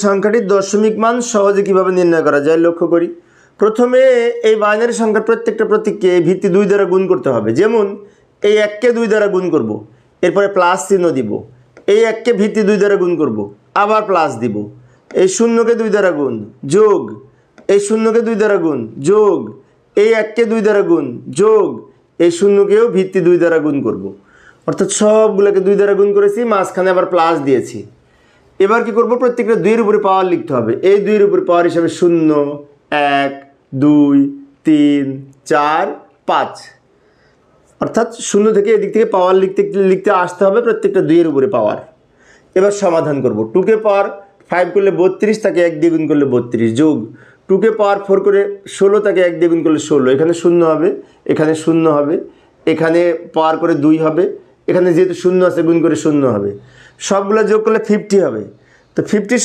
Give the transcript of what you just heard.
সংখ্যাটির দশমিক মান সহজে কিভাবে নির্ণয় করা যায় লক্ষ্য করি। প্রথমে এই বাইনারি সংখ্যার প্রত্যেকটা প্রতীককে এই ভিত্তি 2 দ্বারা গুণ করতে হবে। যেমন এই 1কে 2 দ্বারা গুণ করব, এরপরে প্লাস চিহ্ন দিব। এই 1কে ভিত্তি 2 দ্বারা গুণ করব, আবার প্লাস দিব। এই 0কে 2 দ্বারা গুণ, যোগ। এই 0কে 2 দ্বারা গুণ, যোগ। এই 1কে 2 দ্বারা গুণ, যোগ। এই 0কেও ভিত্তি 2 দ্বারা গুণ করব। অর্থাৎ সবগুলোকে 2 দ্বারা গুণ করেছি, মাঝখানে আবার প্লাস দিয়েছি। এবার কি করব, প্রত্যেকটা 2-এর উপরে পাওয়ার লিখতে হবে। এই 2-এর উপরে পাওয়ার হিসাবে 0, 1, 2, 3, 4, 5। অর্থাৎ 0 থেকে এদিক থেকে পাওয়ার লিখতে লিখতে আসতে হবে প্রত্যেকটা 2-এর উপরে পাওয়ার। এবার সমাধান করব। 2কে পাওয়ার 5 করলে 32, তাকে 1 দিয়ে গুণ করলে 32, যোগ 2কে পাওয়ার 4 করে 16, তাকে 1 দিয়ে গুণ করলে 16। এখানে 0 হবে, এখানে 0 হবে, এখানে পাওয়ার করে 2 হবে, এখানে যেহেতু 0 আছে গুণ করে 0 হবে। সবগুলো যোগ করলে 50 হবে। তো 50